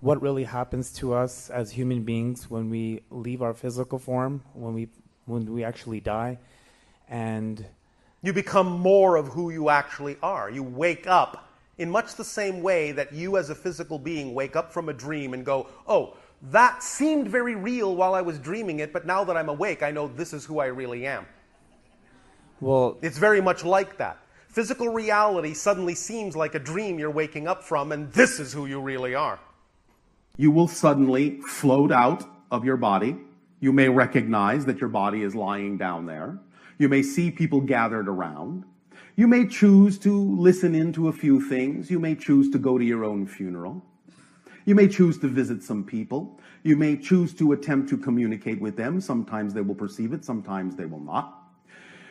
what really happens to us as human beings when we leave our physical form, when we actually die, and you become more of who you actually are. You wake up in much the same way that you as a physical being wake up from a dream and go, oh, that seemed very real while I was dreaming it, but now that I'm awake, I know this is who I really am. Well, it's very much like that. Physical reality suddenly seems like a dream you're waking up from, and this is who you really are. You will suddenly float out of your body. You may recognize that your body is lying down there. You may see people gathered around. You may choose to listen into a few things. You may choose to go to your own funeral. You may choose to visit some people. You may choose to attempt to communicate with them. Sometimes they will perceive it, sometimes they will not.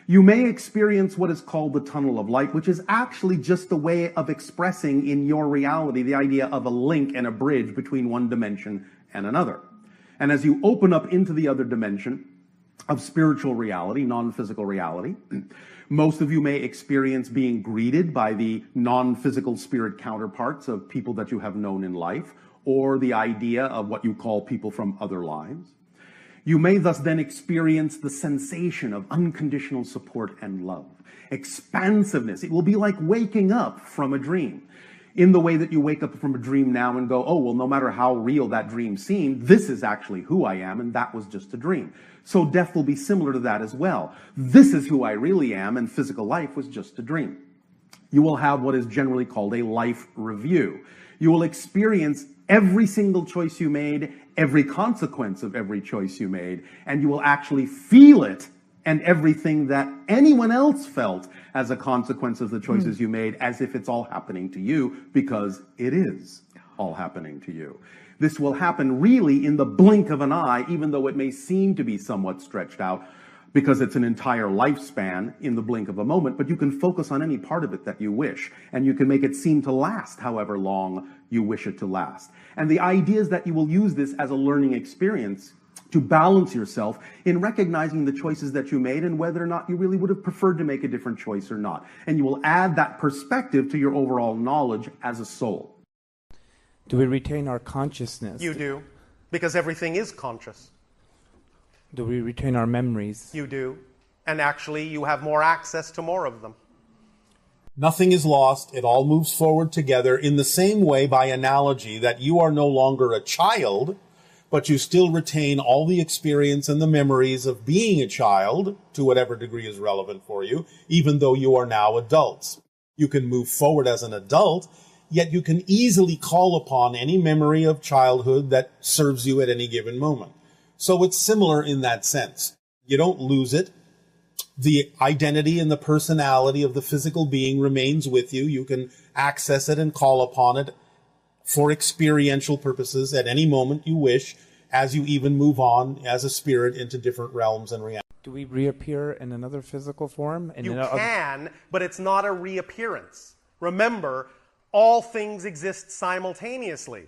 You may experience what is called the tunnel of light, which is actually just a way of expressing in your reality the idea of a link and a bridge between one dimension and another. And as you open up into the other dimension of spiritual reality, non-physical reality, most of you may experience being greeted by the non-physical spirit counterparts of people that you have known in life, or the idea of what you call people from other lives. You may thus then experience the sensation of unconditional support and love, expansiveness. It will be like waking up from a dream, in the way that you wake up from a dream now and go, oh, well, no matter how real that dream seemed, this is actually who I am, and that was just a dream. So death will be similar to that as well. This is who I really am, and physical life was just a dream. You will have what is generally called a life review. You will experience every single choice you made, every consequence of every choice you made, and you will actually feel it and everything that anyone else felt as a consequence of the choices you made, as if it's all happening to you, because it is all happening to you. This will happen really in the blink of an eye, even though it may seem to be somewhat stretched out, because it's an entire lifespan in the blink of a moment, but you can focus on any part of it that you wish, and you can make it seem to last however long you wish it to last. And the idea is that you will use this as a learning experience to balance yourself in recognizing the choices that you made and whether or not you really would have preferred to make a different choice or not. And you will add that perspective to your overall knowledge as a soul. Do we retain our consciousness? You do, because everything is conscious. Do we retain our memories? You do. And actually, you have more access to more of them. Nothing is lost. It all moves forward together in the same way, by analogy, that you are no longer a child, but you still retain all the experience and the memories of being a child, to whatever degree is relevant for you, even though you are now adults. You can move forward as an adult, yet you can easily call upon any memory of childhood that serves you at any given moment. So it's similar in that sense. You don't lose it. The identity and the personality of the physical being remains with you. You can access it and call upon it for experiential purposes at any moment you wish, as you even move on as a spirit into different realms and realities. Do we reappear in another physical form? You can, but it's not a reappearance. Remember, all things exist simultaneously.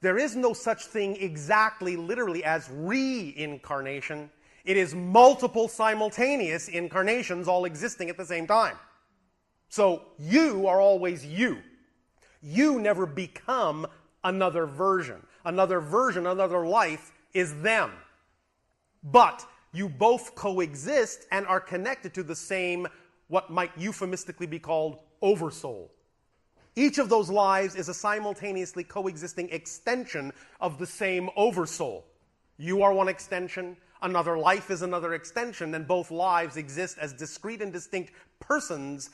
There is no such thing exactly, literally, as reincarnation. It is multiple simultaneous incarnations all existing at the same time. So you are always you. You never become another version. Another version, another life is them. But you both coexist and are connected to the same, what might euphemistically be called, oversoul. Each of those lives is a simultaneously coexisting extension of the same oversoul. You are one extension, another life is another extension, and both lives exist as discrete and distinct persons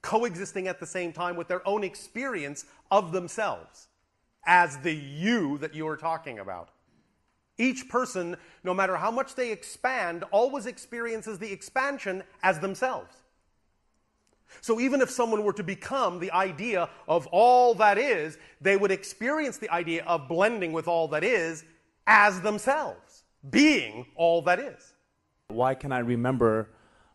coexisting at the same time with their own experience of themselves as the you that you are talking about. Each person, no matter how much they expand, always experiences the expansion as themselves. So even if someone were to become the idea of all that is, they would experience the idea of blending with all that is as themselves, being all that is. Why can I remember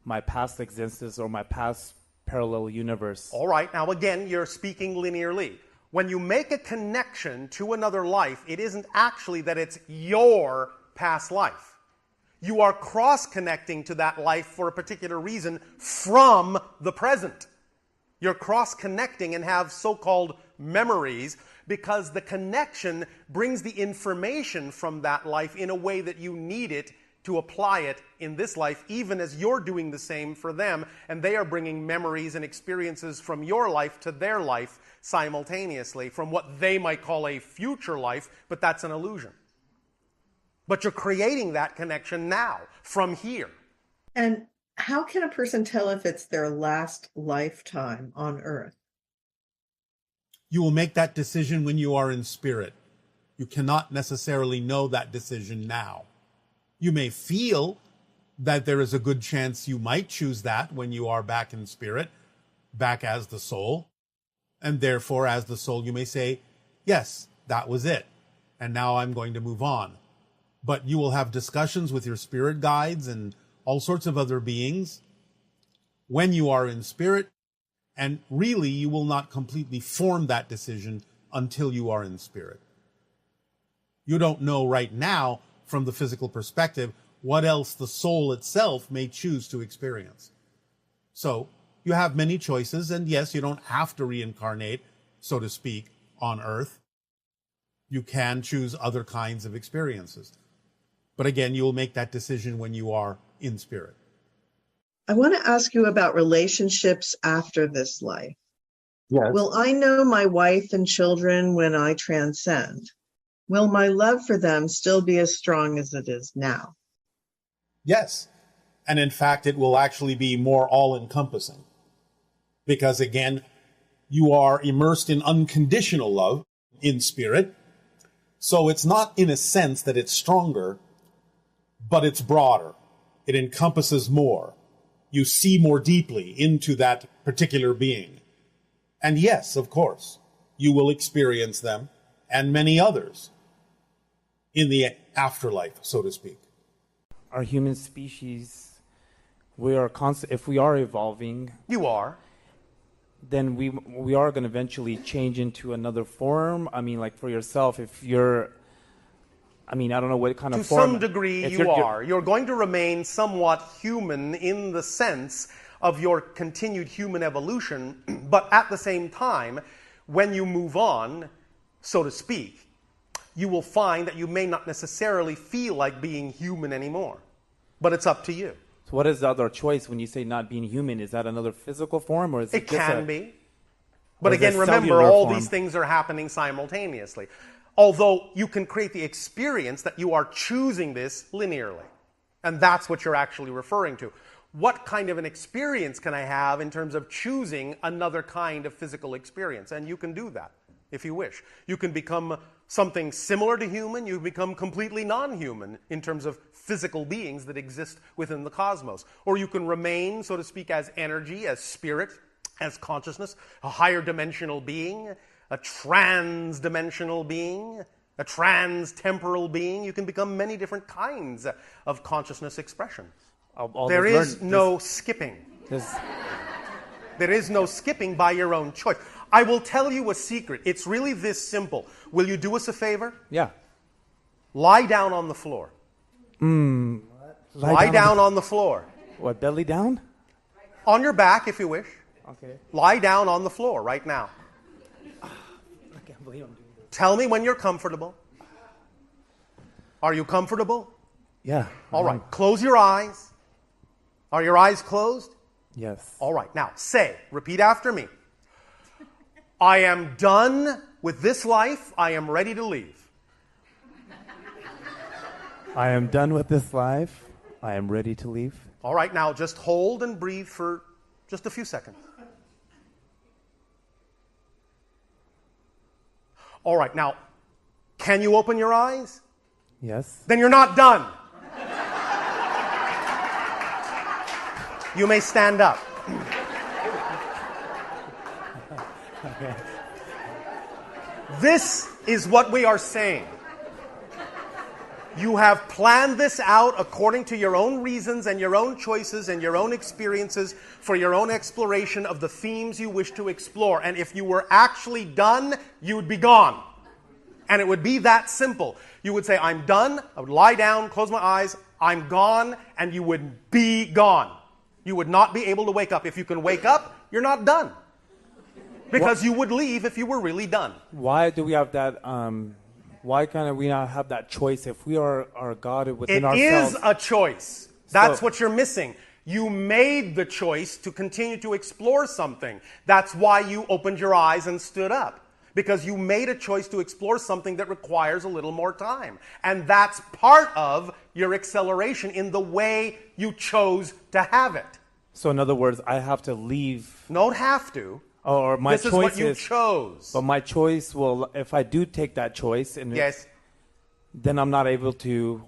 my past existence or my past parallel universe? All right, now again, you're speaking linearly. When you make a connection to another life, it isn't actually that it's your past life. You are cross-connecting to that life for a particular reason from the present. You're cross-connecting and have so-called memories because the connection brings the information from that life in a way that you need it to apply it in this life, even as you're doing the same for them, and they are bringing memories and experiences from your life to their life simultaneously, from what they might call a future life, but that's an illusion. But you're creating that connection now, from here. And how can a person tell if it's their last lifetime on Earth? You will make that decision when you are in spirit. You cannot necessarily know that decision now. You may feel that there is a good chance you might choose that when you are back in spirit, back as the soul. And therefore, as the soul, you may say, yes, that was it. And now I'm going to move on. But you will have discussions with your spirit guides and all sorts of other beings when you are in spirit. And really, you will not completely form that decision until you are in spirit. You don't know right now, from the physical perspective, what else the soul itself may choose to experience. So you have many choices, and yes, you don't have to reincarnate, so to speak, on Earth. You can choose other kinds of experiences. But again, you will make that decision when you are in spirit. I want to ask you about relationships after this life. Yes. Will I know my wife and children when I transcend? Will my love for them still be as strong as it is now? Yes. And in fact, it will actually be more all-encompassing. Because again, you are immersed in unconditional love in spirit. So it's not in a sense that it's stronger, but it's broader. It encompasses more. You see more deeply into that particular being. And yes, of course, you will experience them and many others in the afterlife, so to speak. Our human species, we are if we are evolving, You are. then we are going to eventually change into another form. I mean, like for yourself, if you're, I mean, I don't know what kind To of form. some degree, if you are. You're going to remain somewhat human in the sense of your continued human evolution, but at the same time, when you move on, so to speak, you will find that you may not necessarily feel like being human anymore. But it's up to you. So what is the other choice when you say not being human? Is that another physical form, or is it It just can be. But is it again, remember, cellular all form? these things are happening simultaneously. Although you can create the experience that you are choosing this linearly. And that's what you're actually referring to. What kind of an experience can I have in terms of choosing another kind of physical experience? And you can do that if you wish. You can become something similar to human. You become completely non-human in terms of physical beings that exist within the cosmos. Or you can remain, so to speak, as energy, as spirit, as consciousness, a higher dimensional being, a trans-dimensional being, a trans-temporal being. You can become many different kinds of consciousness expression. There is no skipping. There is no skipping by your own choice. I will tell you a secret. It's really this simple. Will you do us a favor? Yeah. Lie down on the floor. Lie down on the floor. What, belly down? On your back, if you wish. Okay. Lie down on the floor right now. I can't believe I'm doing this. Tell me when you're comfortable. Are you comfortable? Yeah. All right. Close your eyes. Are your eyes closed? Yes. All right. Now, repeat after me. I am done with this life. I am ready to leave. I am done with this life. I am ready to leave. All right. Now, just hold and breathe for just a few seconds. All right. Now, can you open your eyes? Yes. Then you're not done. You may stand up. This is what we are saying. You have planned this out according to your own reasons and your own choices and your own experiences for your own exploration of the themes you wish to explore. And if you were actually done, you would be gone. And it would be that simple. You would say, I'm done. I would lie down, close my eyes. I'm gone. And you would be gone. You would not be able to wake up. If you can wake up, you're not done. Because you would leave if you were really done. Why do we have that? Why can't we not have that choice if we are God within ourselves? It is a choice. That's So- what you're missing. You made the choice to continue to explore something. That's why you opened your eyes and stood up. Because you made a choice to explore something that requires a little more time. And that's part of your acceleration in the way you chose to have it. So in other words, I have to leave, Don't have to. or my This is choice what you chose. But my choice will, if I do take that choice, and Yes, then I'm not able to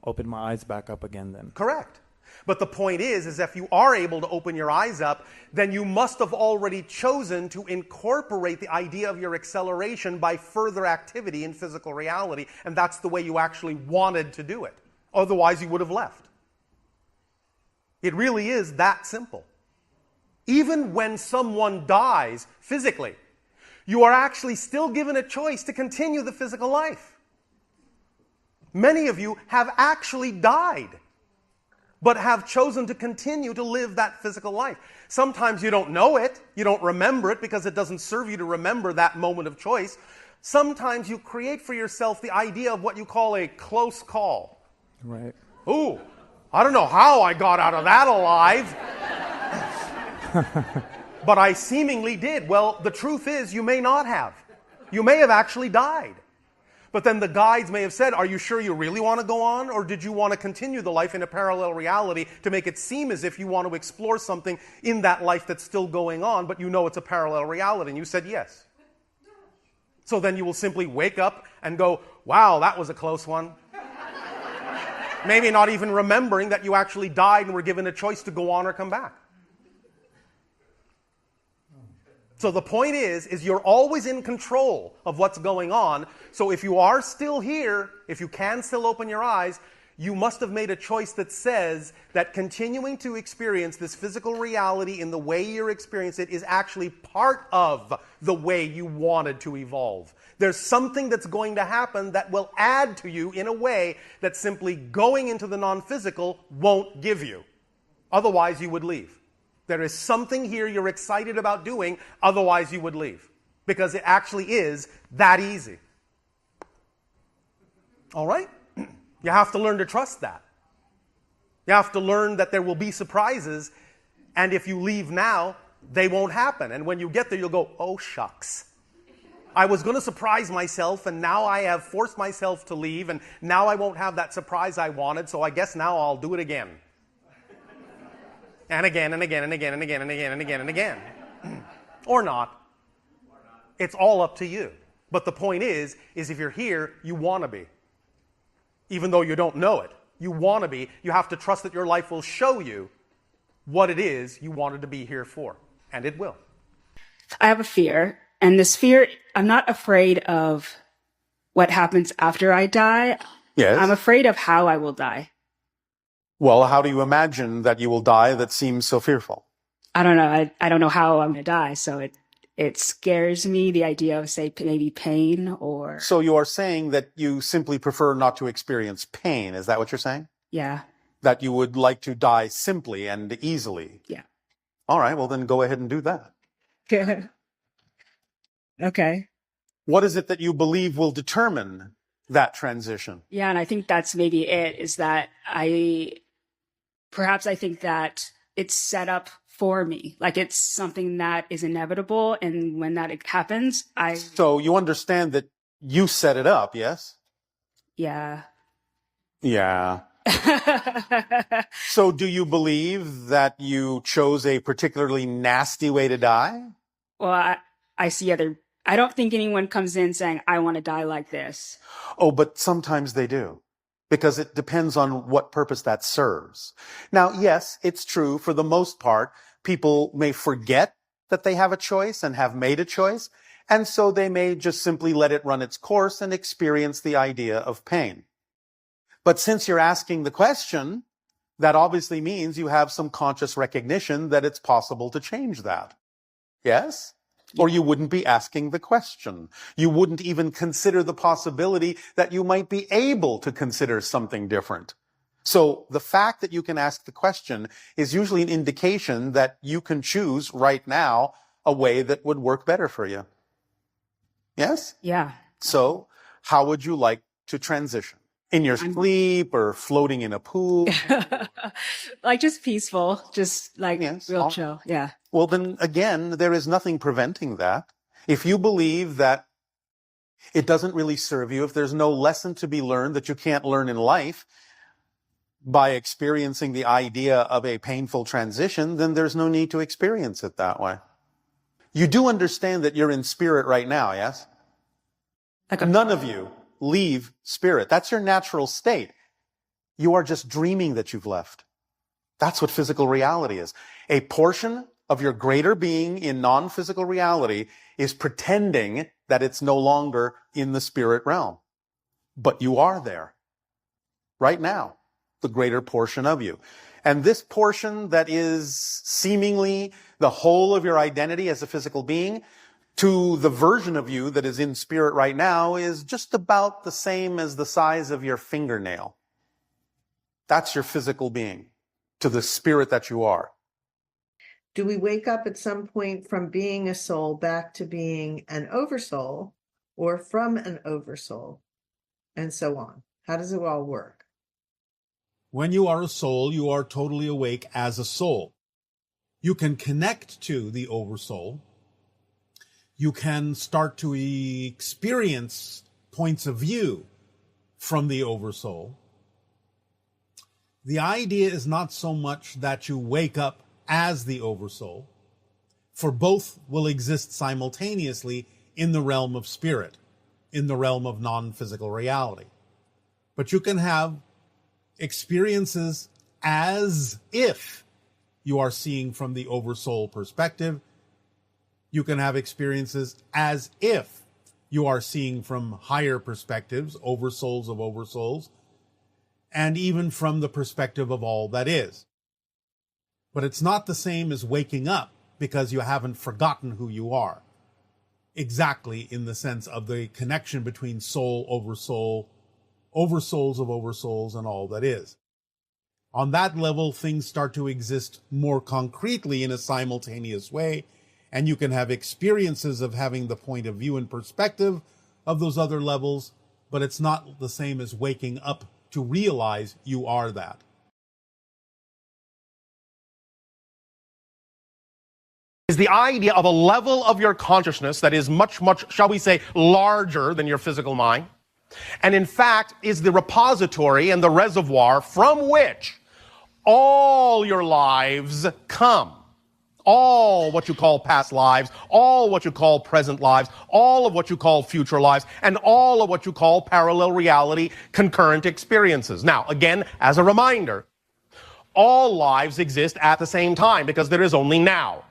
open my eyes back up again. Then correct. But the point is if you are able to open your eyes up, then you must have already chosen to incorporate the idea of your acceleration by further activity in physical reality, and that's the way you actually wanted to do it. Otherwise, you would have left. It really is that simple. Even when someone dies physically, you are actually still given a choice to continue the physical life. Many of you have actually died, but have chosen to continue to live that physical life. Sometimes you don't know it, you don't remember it because it doesn't serve you to remember that moment of choice. Sometimes you create for yourself the idea of what you call a close call. right. Ooh, I don't know how I got out of that alive. But I seemingly did. Well, the truth is you may not have. You may have actually died. But then the guides may have said, are you sure you really want to go on? Or did you want to continue the life in a parallel reality to make it seem as if you want to explore something in that life that's still going on, but you know it's a parallel reality? And you said yes. So then you will simply wake up and go, wow, that was a close one. Maybe not even remembering that you actually died and were given a choice to go on or come back. So the point is you're always in control of what's going on. So if you are still here, if you can still open your eyes, you must have made a choice that says that continuing to experience this physical reality in the way you're experiencing it is actually part of the way you wanted to evolve. There's something that's going to happen that will add to you in a way that simply going into the non-physical won't give you. Otherwise, you would leave. There is something here you're excited about doing, otherwise you would leave. Because it actually is that easy. All right? You have to learn to trust that. You have to learn that there will be surprises, and if you leave now, they won't happen. And when you get there, you'll go, oh, shucks. I was going to surprise myself, and now I have forced myself to leave, and now I won't have that surprise I wanted, so I guess now I'll do it again. And again, and again, and again, and again, and again, and again, and again. Or not. It's all up to you. But the point is if you're here, you want to be. Even though you don't know it. You want to be. You have to trust that your life will show you what it is you wanted to be here for. And it will. I have a fear. And this fear, I'm not afraid of what happens after I die. Yes. I'm afraid of how I will die. Well, how do you imagine that you will die that seems so fearful? I don't know. I don't know how I'm going to die. So it scares me, the idea of, say, maybe pain or... So you are saying that you simply prefer not to experience pain. Is that what you're saying? Yeah. That you would like to die simply and easily? Yeah. All right, well then go ahead and do that. Okay. What is it that you believe will determine that transition? Yeah, and I think that's maybe it, is that I think that it's set up for me. Like it's something that is inevitable, and when that happens, So you understand that you set it up, yes? Yeah. Yeah. So do you believe that you chose a particularly nasty way to die? Well, I see I don't think anyone comes in saying, I want to die like this. Oh, but sometimes they do. Because it depends on what purpose that serves. Now, yes, it's true. For the most part, people may forget that they have a choice and have made a choice. And so they may just simply let it run its course and experience the idea of pain. But since you're asking the question, that obviously means you have some conscious recognition that it's possible to change that. Yes? Or you wouldn't be asking the question. You wouldn't even consider the possibility that you might be able to consider something different. So the fact that you can ask the question is usually an indication that you can choose right now a way that would work better for you. Yes? Yeah. So, how would you like to transition? In your sleep or floating in a pool? Like just peaceful, just like Yes, real all chill. Yeah. Well, then again, there is nothing preventing that. If you believe that it doesn't really serve you, if there's no lesson to be learned that you can't learn in life by experiencing the idea of a painful transition, then there's no need to experience it that way. You do understand that you're in spirit right now, yes? None of you leave spirit. That's your natural state. You are just dreaming that you've left. That's what physical reality is. A portion of your greater being in non-physical reality is pretending that it's no longer in the spirit realm. But you are there. Right now, the greater portion of you. And this portion that is seemingly the whole of your identity as a physical being, to the version of you that is in spirit right now, is just about the same as the size of your fingernail. That's your physical being, to the spirit that you are. Do we wake up at some point from being a soul back to being an oversoul, or from an oversoul, and so on? How does it all work? When you are a soul, you are totally awake as a soul. You can connect to the oversoul. You can start to experience points of view from the oversoul. The idea is not so much that you wake up as the oversoul, for both will exist simultaneously in the realm of spirit, in the realm of non-physical reality. But you can have experiences as if you are seeing from the oversoul perspective. You can have experiences as if you are seeing from higher perspectives, oversouls of oversouls, and even from the perspective of all that is. But it's not the same as waking up because you haven't forgotten who you are. Exactly in the sense of the connection between soul, oversouls of oversouls, and all that is. On that level, things start to exist more concretely in a simultaneous way, and you can have experiences of having the point of view and perspective of those other levels, but it's not the same as waking up to realize you are that. Is the idea of a level of your consciousness that is much, shall we say, larger than your physical mind, and in fact is the repository and the reservoir from which all your lives come. All what you call past lives, all what you call present lives, all of what you call future lives, and all of what you call parallel reality concurrent experiences. Now, again, as a reminder, all lives exist at the same time because there is only now.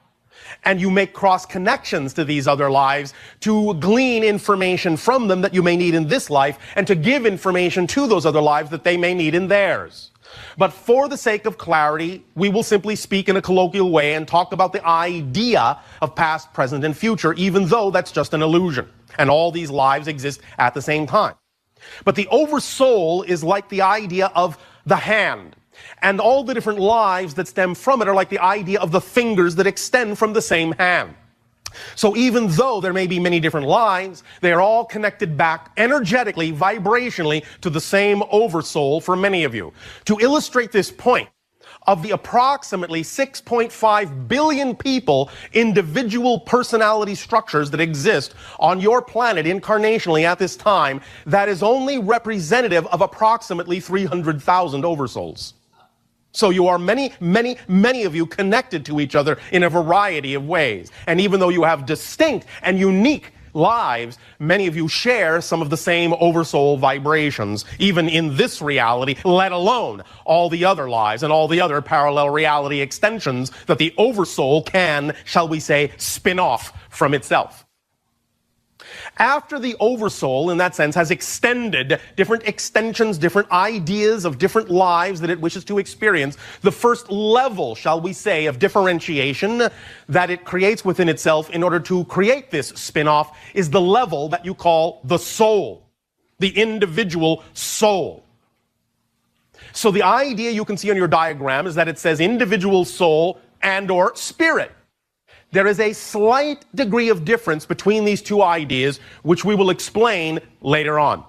And you make cross connections to these other lives to glean information from them that you may need in this life and to give information to those other lives that they may need in theirs. But for the sake of clarity, we will simply speak in a colloquial way and talk about the idea of past, present, and future, even though that's just an illusion. And all these lives exist at the same time. But the oversoul is like the idea of the hand. And all the different lives that stem from it are like the idea of the fingers that extend from the same hand. So even though there may be many different lives, they are all connected back energetically, vibrationally, to the same oversoul for many of you. To illustrate this point, of the approximately 6.5 billion people, individual personality structures that exist on your planet incarnationally at this time, that is only representative of approximately 300,000 oversouls. So you are many of you connected to each other in a variety of ways. And even though you have distinct and unique lives, many of you share some of the same oversoul vibrations, even in this reality, let alone all the other lives and all the other parallel reality extensions that the oversoul can, shall we say, spin off from itself. After the oversoul, in that sense, has extended different extensions, different ideas of different lives that it wishes to experience, the first level, shall we say, of differentiation that it creates within itself in order to create this spin-off is the level that you call the soul, the individual soul. So the idea you can see on your diagram is that it says individual soul and or spirit. There is a slight degree of difference between these two ideas, which we will explain later on.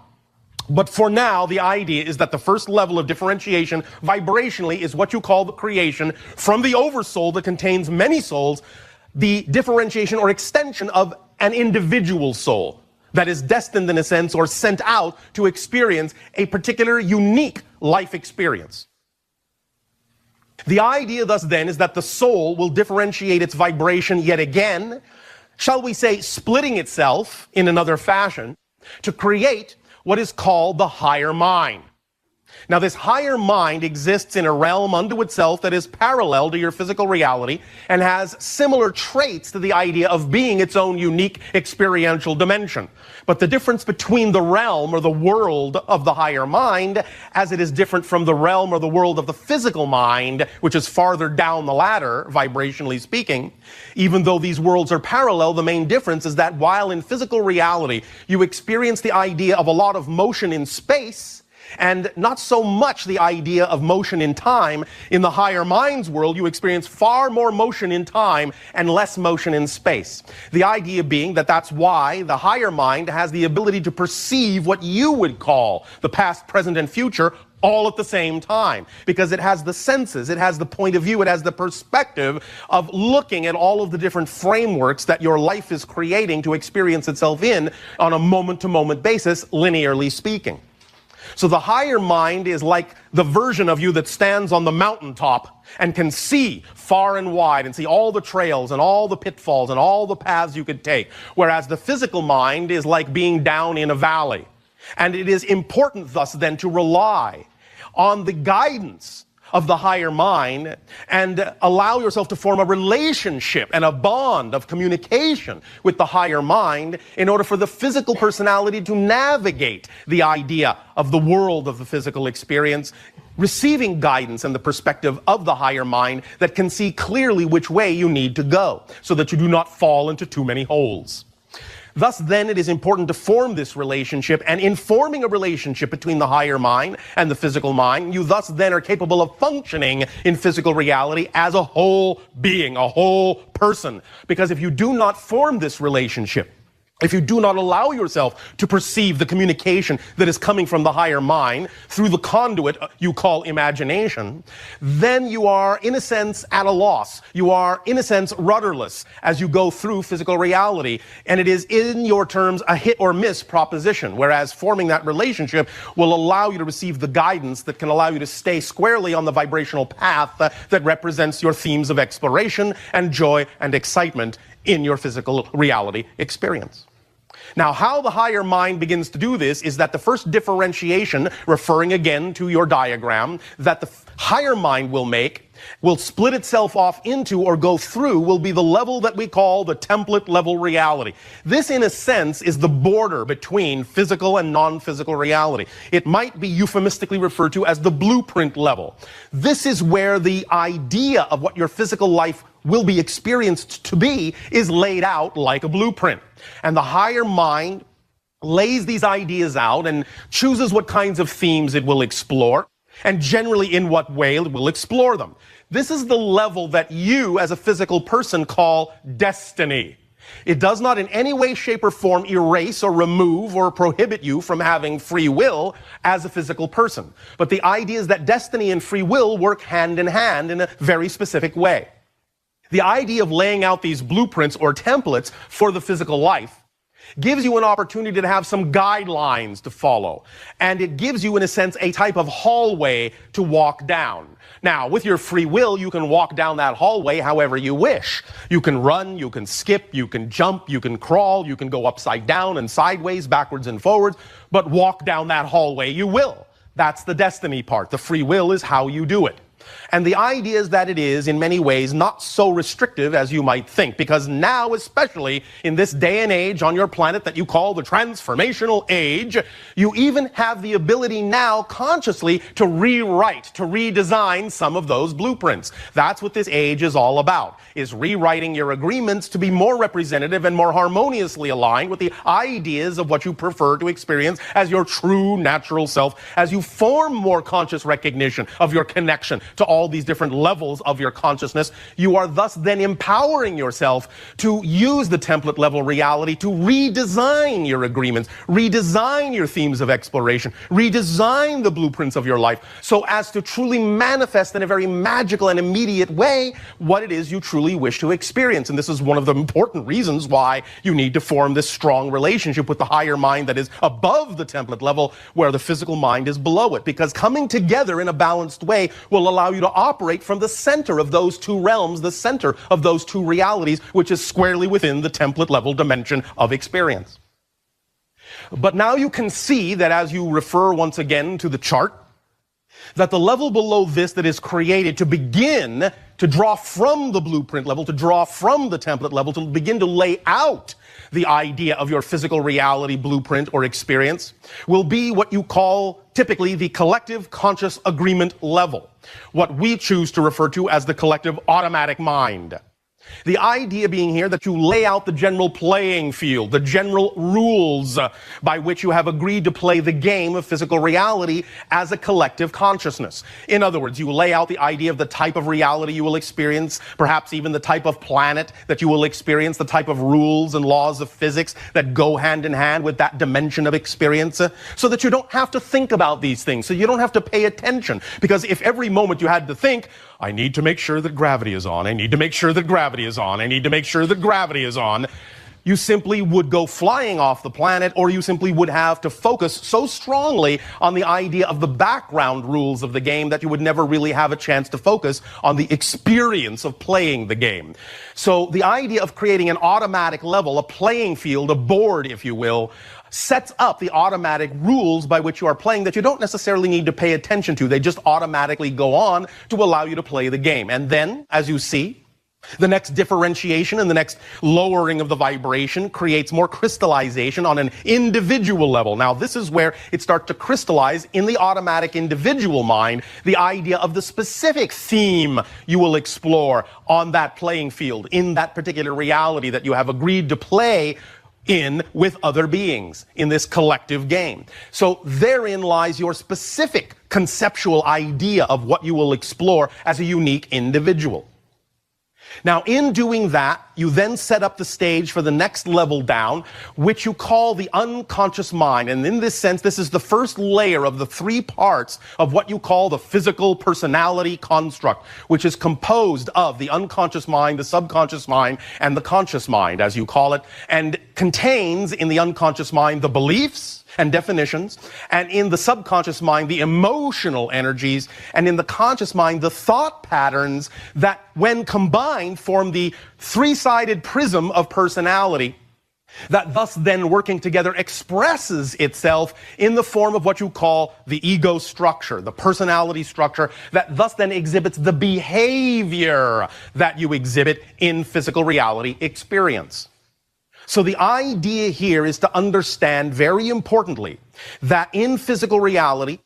But for now, the idea is that the first level of differentiation vibrationally is what you call the creation from the oversoul that contains many souls, the differentiation or extension of an individual soul that is destined in a sense or sent out to experience a particular unique life experience. The idea thus then is that the soul will differentiate its vibration yet again, shall we say splitting itself in another fashion, to create what is called the higher mind. Now, this higher mind exists in a realm unto itself that is parallel to your physical reality and has similar traits to the idea of being its own unique experiential dimension. But the difference between the realm or the world of the higher mind, as it is different from the realm or the world of the physical mind, which is farther down the ladder, vibrationally speaking, even though these worlds are parallel, the main difference is that while in physical reality you experience the idea of a lot of motion in space, and not so much the idea of motion in time, in the higher mind's world, you experience far more motion in time and less motion in space. The idea being that that's why the higher mind has the ability to perceive what you would call the past, present, and future all at the same time, because it has the senses, it has the point of view, it has the perspective of looking at all of the different frameworks that your life is creating to experience itself in on a moment-to-moment basis, linearly speaking. So the higher mind is like the version of you that stands on the mountaintop and can see far and wide and see all the trails and all the pitfalls and all the paths you could take. Whereas the physical mind is like being down in a valley. And it is important thus then to rely on the guidance of the higher mind and allow yourself to form a relationship and a bond of communication with the higher mind in order for the physical personality to navigate the idea of the world of the physical experience, receiving guidance and the perspective of the higher mind that can see clearly which way you need to go so that you do not fall into too many holes. Thus, then, it is important to form this relationship, and in forming a relationship between the higher mind and the physical mind, you thus then are capable of functioning in physical reality as a whole being, a whole person. Because if you do not form this relationship, if you do not allow yourself to perceive the communication that is coming from the higher mind through the conduit you call imagination, then you are, in a sense, at a loss. You are, in a sense, rudderless as you go through physical reality. And it is, in your terms, a hit or miss proposition, whereas forming that relationship will allow you to receive the guidance that can allow you to stay squarely on the vibrational path that represents your themes of exploration and joy and excitement in your physical reality experience. Now, how the higher mind begins to do this is that the first differentiation, referring again to your diagram, that the higher mind will make, will split itself off into or go through, will be the level that we call the template level reality. This, in a sense, is the border between physical and non-physical reality. It might be euphemistically referred to as the blueprint level. This is where the idea of what your physical life will be experienced to be is laid out like a blueprint. And the higher mind lays these ideas out and chooses what kinds of themes it will explore, and generally in what way it will explore them. This is the level that you, as a physical person, call destiny. It does not in any way, shape, or form erase or remove or prohibit you from having free will as a physical person. But the idea is that destiny and free will work hand in hand in a very specific way. The idea of laying out these blueprints or templates for the physical life gives you an opportunity to have some guidelines to follow. And it gives you, in a sense, a type of hallway to walk down. Now, with your free will, you can walk down that hallway however you wish. You can run, you can skip, you can jump, you can crawl, you can go upside down and sideways, backwards and forwards, but walk down that hallway you will. That's the destiny part. The free will is how you do it. And the idea is that it is, in many ways, not so restrictive as you might think, because now, especially in this day and age on your planet that you call the transformational age, you even have the ability now consciously to rewrite, to redesign some of those blueprints. That's what this age is all about, is rewriting your agreements to be more representative and more harmoniously aligned with the ideas of what you prefer to experience as your true natural self, as you form more conscious recognition of your connection to all these different levels of your consciousness, you are thus then empowering yourself to use the template level reality to redesign your agreements, redesign your themes of exploration, redesign the blueprints of your life, so as to truly manifest in a very magical and immediate way what it is you truly wish to experience. And this is one of the important reasons why you need to form this strong relationship with the higher mind that is above the template level, where the physical mind is below it. Because coming together in a balanced way will allow you to operate from the center of those two realms, the center of those two realities, which is squarely within the template level dimension of experience. But now you can see that as you refer once again to the chart, that the level below this that is created to begin to draw from the blueprint level, to draw from the template level, to begin to lay out the idea of your physical reality blueprint or experience, will be what you call typically the collective conscious agreement level, what we choose to refer to as the collective automatic mind. The idea being here that you lay out the general playing field, the general rules by which you have agreed to play the game of physical reality as a collective consciousness. In other words, you lay out the idea of the type of reality you will experience, perhaps even the type of planet that you will experience, the type of rules and laws of physics that go hand in hand with that dimension of experience, so that you don't have to think about these things, so you don't have to pay attention. Because if every moment you had to think, I need to make sure that gravity is on, I need to make sure that gravity is on, I need to make sure that gravity is on, you simply would go flying off the planet, or you simply would have to focus so strongly on the idea of the background rules of the game that you would never really have a chance to focus on the experience of playing the game. So the idea of creating an automatic level, a playing field, a board, if you will, sets up the automatic rules by which you are playing that you don't necessarily need to pay attention to. They just automatically go on to allow you to play the game. And then, as you see, the next differentiation and the next lowering of the vibration creates more crystallization on an individual level. Now, this is where it starts to crystallize in the automatic individual mind, the idea of the specific theme you will explore on that playing field, in that particular reality that you have agreed to play in with other beings in this collective game. So therein lies your specific conceptual idea of what you will explore as a unique individual. Now, in doing that, you then set up the stage for the next level down, which you call the unconscious mind. And in this sense, this is the first layer of the three parts of what you call the physical personality construct, which is composed of the unconscious mind, the subconscious mind, and the conscious mind, as you call it, and contains in the unconscious mind the beliefs and definitions, and in the subconscious mind, the emotional energies, and in the conscious mind, the thought patterns that, when combined, form the three-sided prism of personality that thus then working together expresses itself in the form of what you call the ego structure, the personality structure, that thus then exhibits the behavior that you exhibit in physical reality experience. So the idea here is to understand, very importantly, that in physical reality,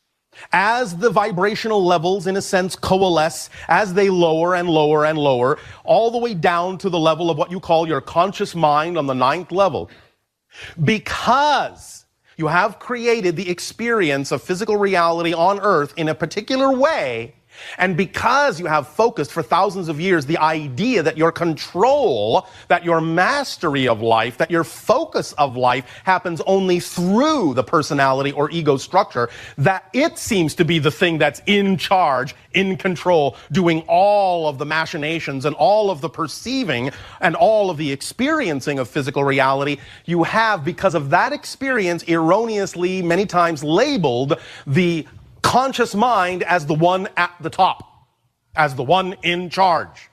as the vibrational levels, in a sense, coalesce, as they lower and lower and lower, all the way down to the level of what you call your conscious mind on the 9th level, because you have created the experience of physical reality on Earth in a particular way, and because you have focused for thousands of years the idea that your control, that your mastery of life, that your focus of life happens only through the personality or ego structure, that it seems to be the thing that's in charge, in control, doing all of the machinations and all of the perceiving and all of the experiencing of physical reality, you have, because of that experience, erroneously many times labeled the conscious mind as the one at the top, as the one in charge.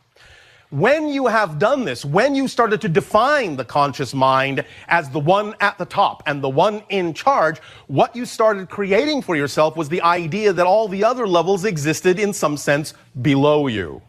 When you have done this, when you started to define the conscious mind as the one at the top and the one in charge, what you started creating for yourself was the idea that all the other levels existed in some sense below you.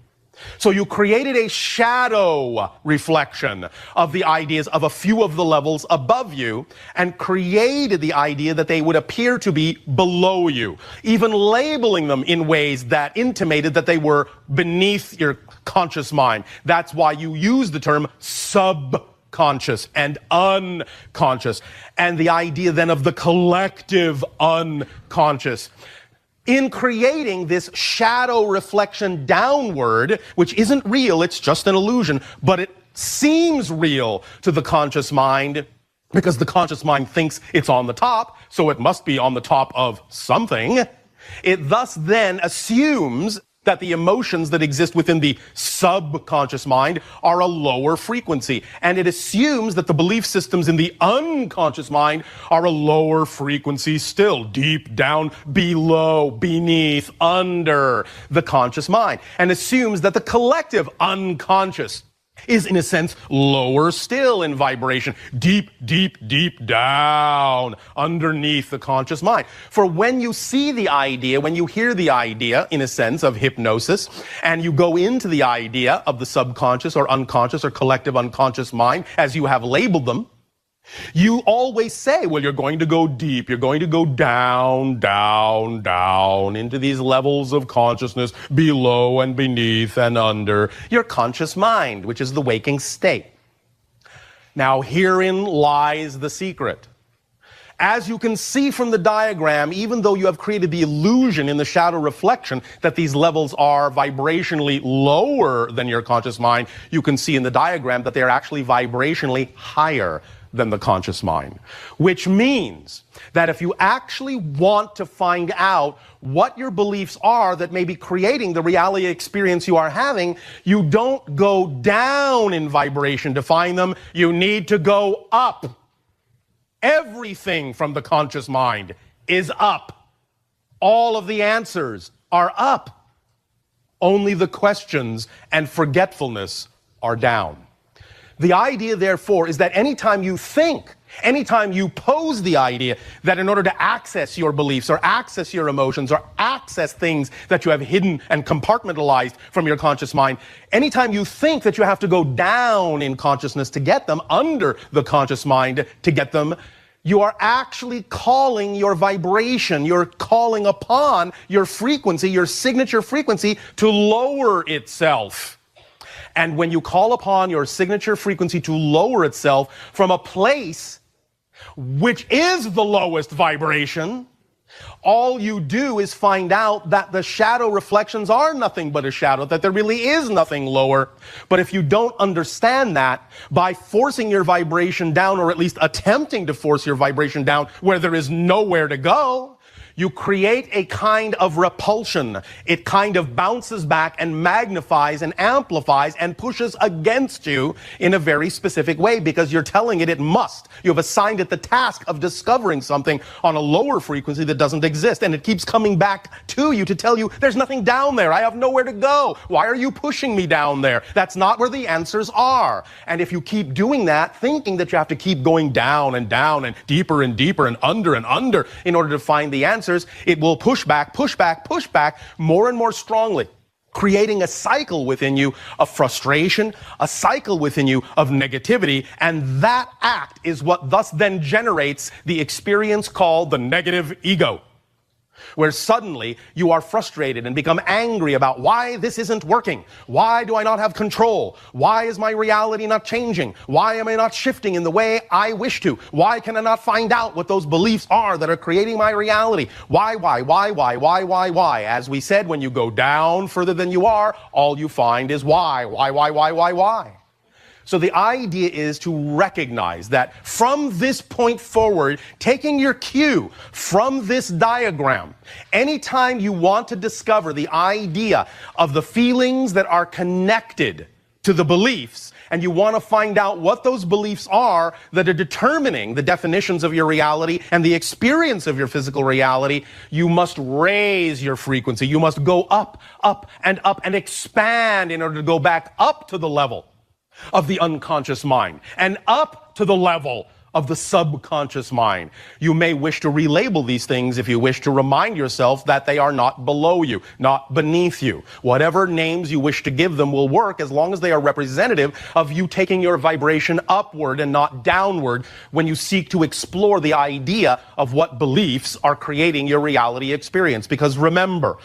So you created a shadow reflection of the ideas of a few of the levels above you and created the idea that they would appear to be below you, even labeling them in ways that intimated that they were beneath your conscious mind. That's why you use the term subconscious and unconscious, and the idea then of the collective unconscious. in creating this shadow reflection downward, which isn't real, it's just an illusion, but it seems real to the conscious mind because the conscious mind thinks it's on the top, so it must be on the top of something. It thus then assumes that the emotions that exist within the subconscious mind are a lower frequency. And it assumes that the belief systems in the unconscious mind are a lower frequency still, deep down, below, beneath, under the conscious mind. And assumes that the collective unconscious is, in a sense, lower still in vibration, deep, deep, deep down underneath the conscious mind. For when you see the idea, when you hear the idea, in a sense, of hypnosis, and you go into the idea of the subconscious or unconscious or collective unconscious mind, as you have labeled them, you always say, well, you're going to go deep, you're going to go down, down, down into these levels of consciousness below and beneath and under your conscious mind, which is the waking state. Now, herein lies the secret. As you can see from the diagram, even though you have created the illusion in the shadow reflection that these levels are vibrationally lower than your conscious mind, you can see in the diagram that they are actually vibrationally higher than the conscious mind. Which means that if you actually want to find out what your beliefs are that may be creating the reality experience you are having, you don't go down in vibration to find them, you need to go up. Everything from the conscious mind is up. All of the answers are up. Only the questions and forgetfulness are down. The idea, therefore, is that anytime you think, anytime you pose the idea that in order to access your beliefs or access your emotions or access things that you have hidden and compartmentalized from your conscious mind, anytime you think that you have to go down in consciousness to get them, under the conscious mind to get them, you are actually calling your vibration, you're calling upon your frequency, your signature frequency, to lower itself. And when you call upon your signature frequency to lower itself from a place which is the lowest vibration, all you do is find out that the shadow reflections are nothing but a shadow, that there really is nothing lower. But if you don't understand that, by forcing your vibration down, or at least attempting to force your vibration down where there is nowhere to go, you create a kind of repulsion. It kind of bounces back and magnifies and amplifies and pushes against you in a very specific way because you're telling it it must. You have assigned it the task of discovering something on a lower frequency that doesn't exist, and it keeps coming back to you to tell you there's nothing down there. I have nowhere to go. Why are you pushing me down there? That's not where the answers are. And if you keep doing that, thinking that you have to keep going down and deeper and under in order to find the answers, it will push back more and more strongly, creating a cycle within you of frustration, a cycle within you of negativity, and that act is what thus then generates the experience called the negative ego, where suddenly you are frustrated and become angry about why this isn't working. Why do I not have control? Why is my reality not changing? Why am I not shifting in the way I wish to? Why can I not find out what those beliefs are that are creating my reality? Why? As we said, when you go down further than you are, all you find is why? So the idea is to recognize that from this point forward, taking your cue from this diagram, anytime you want to discover the idea of the feelings that are connected to the beliefs, and you want to find out what those beliefs are that are determining the definitions of your reality and the experience of your physical reality, you must raise your frequency. You must go up and expand in order to go back up to the level of the unconscious mind and up to the level of the subconscious mind. You may wish to relabel these things if you wish to remind yourself that they are not below you, not beneath you. Whatever names you wish to give them will work as long as they are representative of you taking your vibration upward and not downward when you seek to explore the idea of what beliefs are creating your reality experience. Because remember,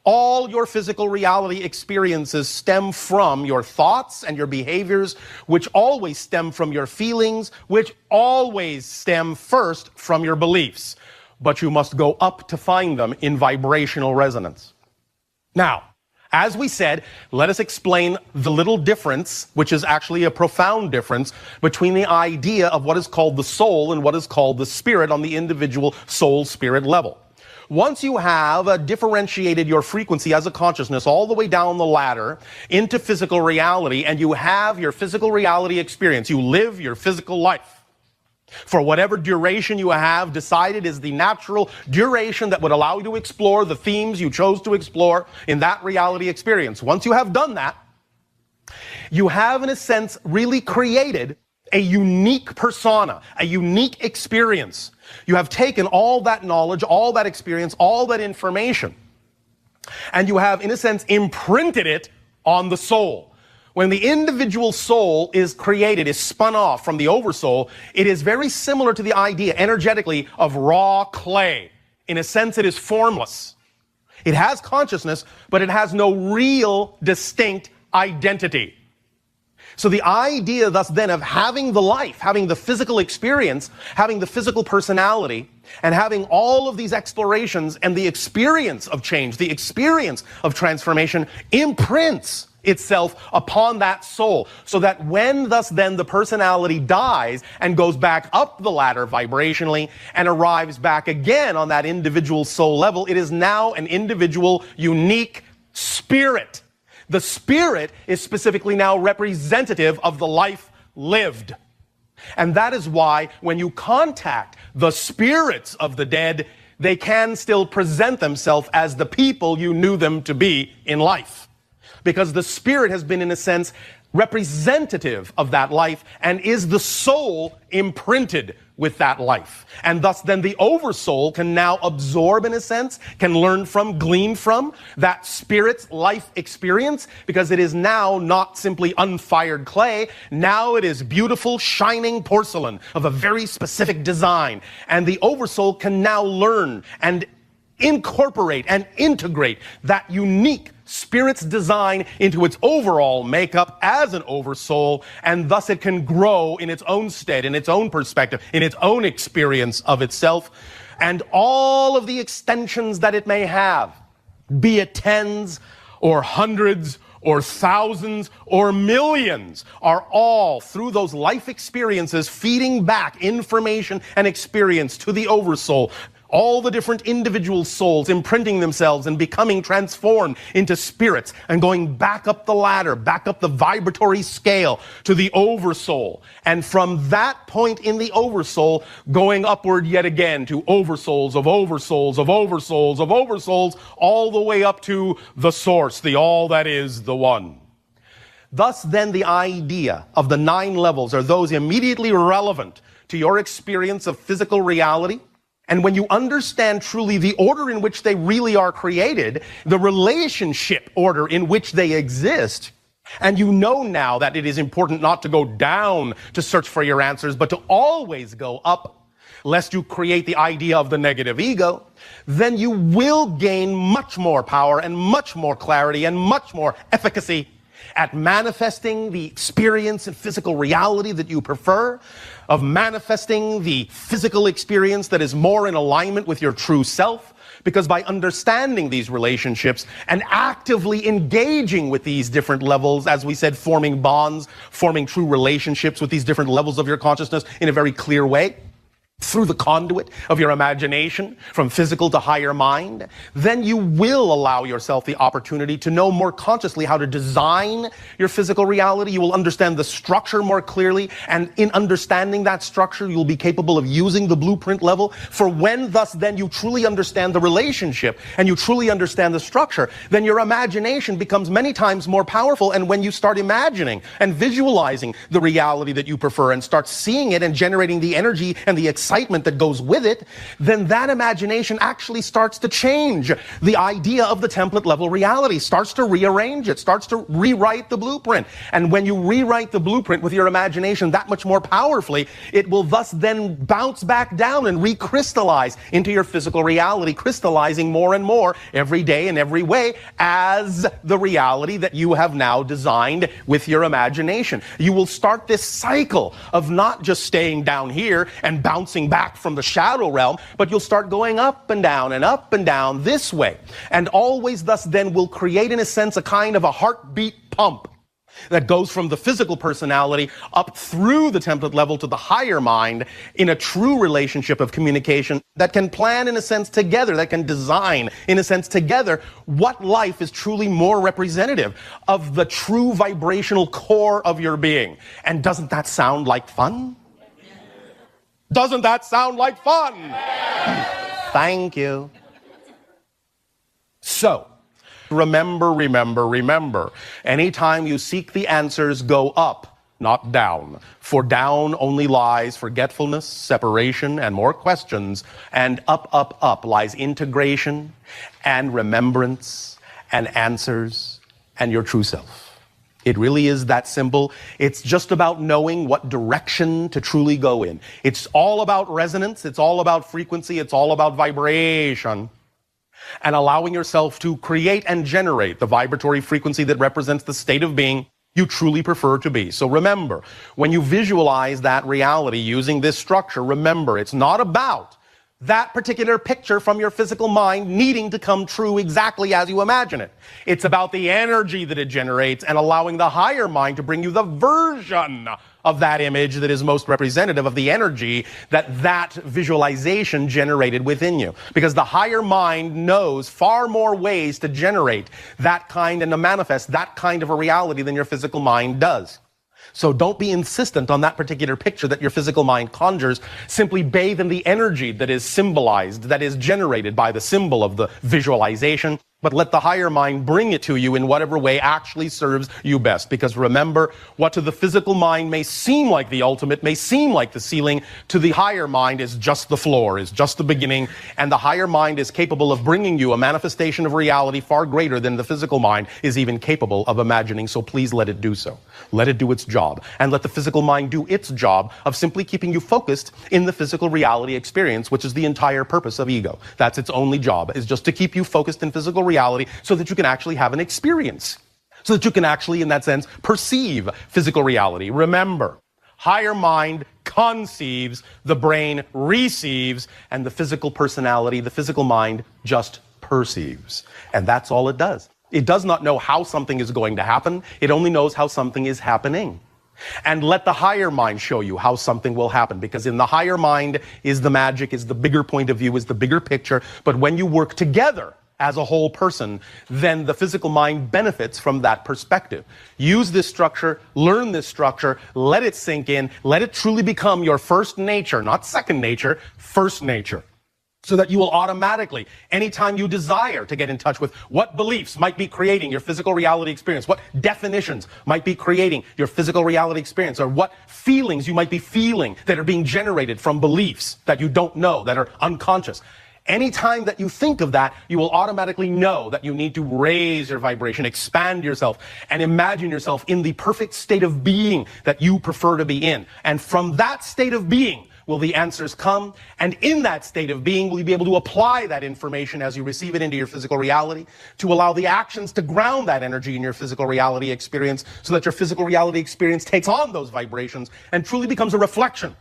all your physical reality experiences stem from your thoughts and your behaviors, which always stem from your feelings, which always stem first from your beliefs. but you must go up to find them in vibrational resonance. Now, as we said, let us explain the little difference, which is actually a profound difference, between the idea of what is called the soul and what is called the spirit on the individual soul-spirit level. Once you have differentiated your frequency as a consciousness all the way down the ladder into physical reality, and you have your physical reality experience, you live your physical life, for whatever duration you have decided is the natural duration that would allow you to explore the themes you chose to explore in that reality experience. Once you have done that, you have, in a sense, really created a unique persona, a unique experience. You have taken all that knowledge, all that experience, all that information, and you have, in a sense, imprinted it on the soul. When the individual soul is created, is spun off from the oversoul, it is very similar to the idea, energetically, of raw clay. In a sense, it is formless. It has consciousness, but it has no real, distinct identity. So the idea, thus, then, of having the life, having the physical experience, having the physical personality, and having all of these explorations and the experience of change, the experience of transformation, imprints itself upon that soul, so that when, thus, then, the personality dies and goes back up the ladder vibrationally and arrives back again on that individual soul level, it is now an individual, unique spirit. The spirit is specifically now representative of the life lived. And that is why when you contact the spirits of the dead, they can still present themselves as the people you knew them to be in life. Because the spirit has been, in a sense, representative of that life and is the soul imprinted with that life. And thus then the oversoul can now absorb, in a sense, can learn from, glean from that spirit's life experience, because it is now not simply unfired clay. Now it is beautiful, shining porcelain of a very specific design. And the oversoul can now learn and incorporate and integrate that unique spirit's design into its overall makeup as an oversoul, and thus it can grow in its own stead, in its own perspective, in its own experience of itself, and all of the extensions that it may have, be it tens or hundreds or thousands or millions, are all through those life experiences feeding back information and experience to the oversoul. All the different individual souls imprinting themselves and becoming transformed into spirits and going back up the ladder, back up the vibratory scale to the oversoul. And from that point in the oversoul, going upward yet again to oversouls of oversouls of oversouls of oversouls, all the way up to the source, the all that is, the one. Thus then the idea of the 9 levels are those immediately relevant to your experience of physical reality. And when you understand truly the order in which they really are created, the relationship order in which they exist, and you know now that it is important not to go down to search for your answers, but to always go up, lest you create the idea of the negative ego, then you will gain much more power and much more clarity and much more efficacy at manifesting the experience and physical reality that you prefer, of manifesting the physical experience that is more in alignment with your true self. Because by understanding these relationships and actively engaging with these different levels, as we said, forming bonds, forming true relationships with these different levels of your consciousness in a very clear way, through the conduit of your imagination, from physical to higher mind, then you will allow yourself the opportunity to know more consciously how to design your physical reality. You will understand the structure more clearly, and in understanding that structure, you'll be capable of using the blueprint level. For when thus then you truly understand the relationship and you truly understand the structure, then your imagination becomes many times more powerful. And when you start imagining and visualizing the reality that you prefer and start seeing it and generating the energy and the excitement that goes with it, then that imagination actually starts to change the idea of the template level reality, starts to rearrange it, starts to rewrite the blueprint. And when you rewrite the blueprint with your imagination that much more powerfully, it will thus then bounce back down and recrystallize into your physical reality, crystallizing more and more every day in every way as the reality that you have now designed with your imagination. You will start this cycle of not just staying down here and bouncing bouncing back from the shadow realm, but you'll start going up and down this way. And always thus then will create, in a sense, a kind of a heartbeat pump that goes from the physical personality up through the template level to the higher mind in a true relationship of communication that can plan, in a sense, together, that can design, in a sense, together, what life is truly more representative of the true vibrational core of your being. And doesn't that sound like fun? Doesn't that sound like fun? Thank you. So, remember, anytime you seek the answers, go up, not down. For down only lies forgetfulness, separation, and more questions. And up lies integration and remembrance and answers and your true self. It really is that simple. It's just about knowing what direction to truly go in. It's all about resonance. It's all about frequency. It's all about vibration. And allowing yourself to create and generate the vibratory frequency that represents the state of being you truly prefer to be. So remember, when you visualize that reality using this structure, remember, it's not about that particular picture from your physical mind needing to come true exactly as you imagine it. It's about the energy that it generates and allowing the higher mind to bring you the version of that image that is most representative of the energy that visualization generated within you. Because the higher mind knows far more ways to generate that kind and to manifest that kind of a reality than your physical mind does. So don't be insistent on that particular picture that your physical mind conjures. Simply bathe in the energy that is symbolized, that is generated by the symbol of the visualization. But let the higher mind bring it to you in whatever way actually serves you best. Because remember, what to the physical mind may seem like the ultimate, may seem like the ceiling, to the higher mind is just the floor, is just the beginning. And the higher mind is capable of bringing you a manifestation of reality far greater than the physical mind is even capable of imagining. So please let it do so. Let it do its job. And let the physical mind do its job of simply keeping you focused in the physical reality experience, which is the entire purpose of ego. That's its only job, is just to keep you focused in physical reality so that you can actually have an experience, so that you can actually, in that sense, perceive physical reality. Remember, higher mind conceives, the brain receives, and the physical personality, the physical mind, just perceives. And that's all it does. It does not know how something is going to happen. It only knows how something is happening. And let the higher mind show you how something will happen, because in the higher mind is the magic, is the bigger point of view, is the bigger picture. But when you work together as a whole person, then the physical mind benefits from that perspective. Use this structure, learn this structure, let it sink in, let it truly become your first nature, not second nature, first nature. So that you will automatically, anytime you desire to get in touch with what beliefs might be creating your physical reality experience, what definitions might be creating your physical reality experience, or what feelings you might be feeling that are being generated from beliefs that you don't know, that are unconscious. Anytime that you think of that, you will automatically know that you need to raise your vibration, expand yourself, and imagine yourself in the perfect state of being that you prefer to be in. And from that state of being will the answers come, and in that state of being will you be able to apply that information as you receive it into your physical reality, to allow the actions to ground that energy in your physical reality experience, so that your physical reality experience takes on those vibrations and truly becomes a reflection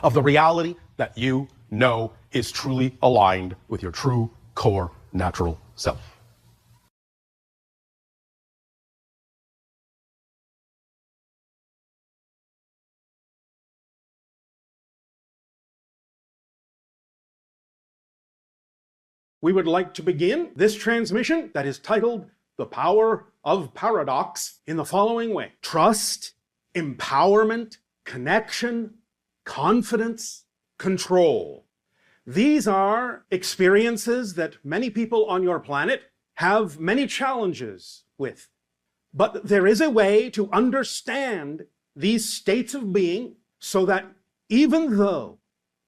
of the reality that you know is truly aligned with your true core natural self. We would like to begin this transmission that is titled The Power of Paradox in the following way: trust, empowerment, connection, confidence, control. These are experiences that many people on your planet have many challenges with. But there is a way to understand these states of being so that even though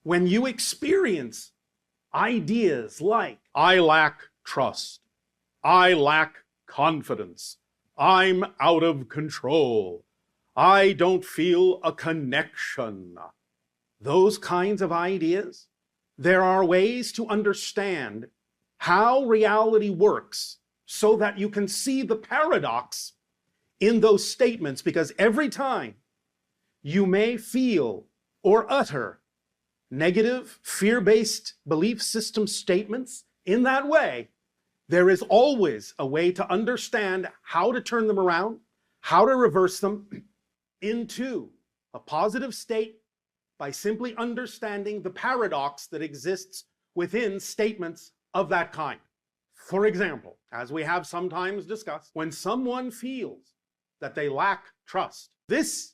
when you experience ideas like, I lack trust, I lack confidence, I'm out of control, I don't feel a connection, those kinds of ideas, there are ways to understand how reality works so that you can see the paradox in those statements, because every time you may feel or utter negative, fear-based belief system statements in that way, there is always a way to understand how to turn them around, how to reverse them into a positive state by simply understanding the paradox that exists within statements of that kind. For example, as we have sometimes discussed, when someone feels that they lack trust, this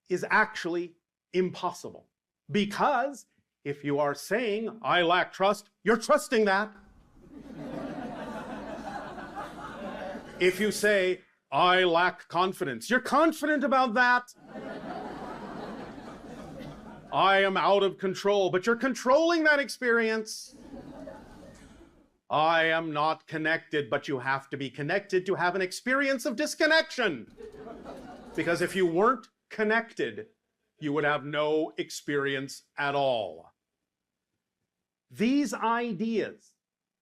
is actually impossible. Because if you are saying, I lack trust, you're trusting that. If you say, I lack confidence, you're confident about that. I am out of control, but you're controlling that experience. I am not connected, but you have to be connected to have an experience of disconnection. Because if you weren't connected, you would have no experience at all. These ideas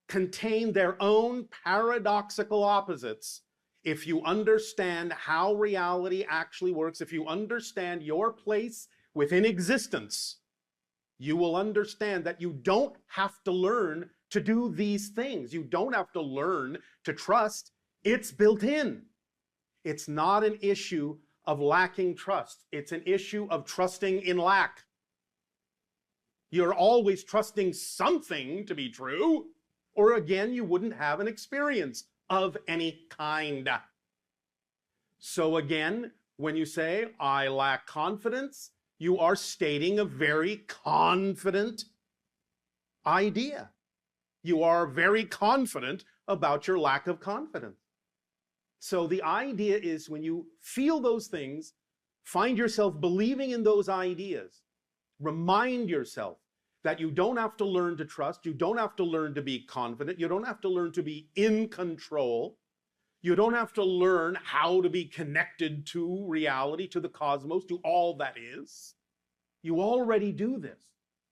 contain their own paradoxical opposites. If you understand how reality actually works, if you understand your place within existence, you will understand that you don't have to learn to do these things. You don't have to learn to trust. It's built in. It's not an issue of lacking trust. It's an issue of trusting in lack. You're always trusting something to be true, or again, you wouldn't have an experience of any kind. So again, when you say, I lack confidence, you are stating a very confident idea. You are very confident about your lack of confidence. So the idea is when you feel those things, find yourself believing in those ideas, remind yourself that you don't have to learn to trust, you don't have to learn to be confident, you don't have to learn to be in control, you don't have to learn how to be connected to reality, to the cosmos, to all that is. You already do this.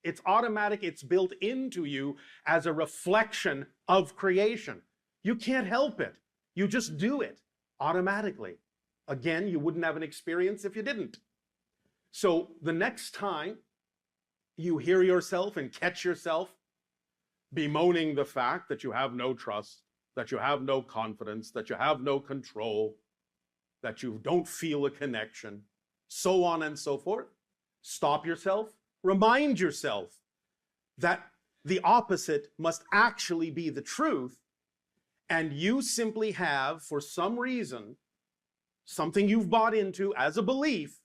It's automatic, it's built into you as a reflection of creation. You can't help it. You just do it automatically. Again, you wouldn't have an experience if you didn't. So the next time you hear yourself and catch yourself bemoaning the fact that you have no trust, that you have no confidence, that you have no control, that you don't feel a connection, so on and so forth, stop yourself, remind yourself that the opposite must actually be the truth, and you simply have, for some reason, something you've bought into as a belief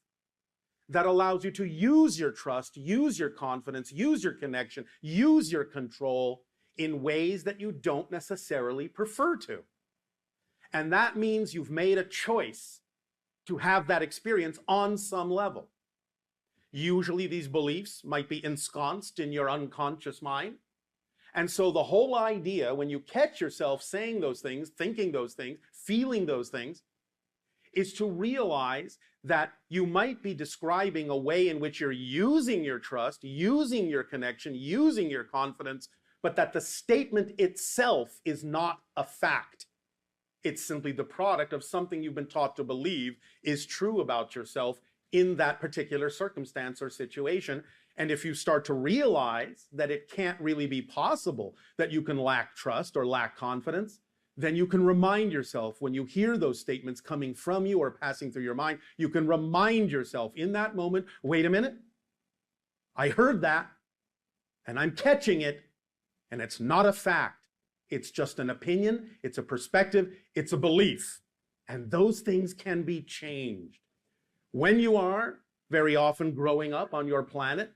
that allows you to use your trust, use your confidence, use your connection, use your control in ways that you don't necessarily prefer to. And that means you've made a choice to have that experience on some level. Usually these beliefs might be ensconced in your unconscious mind. And so the whole idea, when you catch yourself saying those things, thinking those things, feeling those things, is to realize that you might be describing a way in which you're using your trust, using your connection, using your confidence, but that the statement itself is not a fact. It's simply the product of something you've been taught to believe is true about yourself in that particular circumstance or situation. And if you start to realize that it can't really be possible that you can lack trust or lack confidence, then you can remind yourself when you hear those statements coming from you or passing through your mind, you can remind yourself in that moment, wait a minute, I heard that and I'm catching it, and it's not a fact. It's just an opinion, it's a perspective, it's a belief. And those things can be changed. When you are very often growing up on your planet,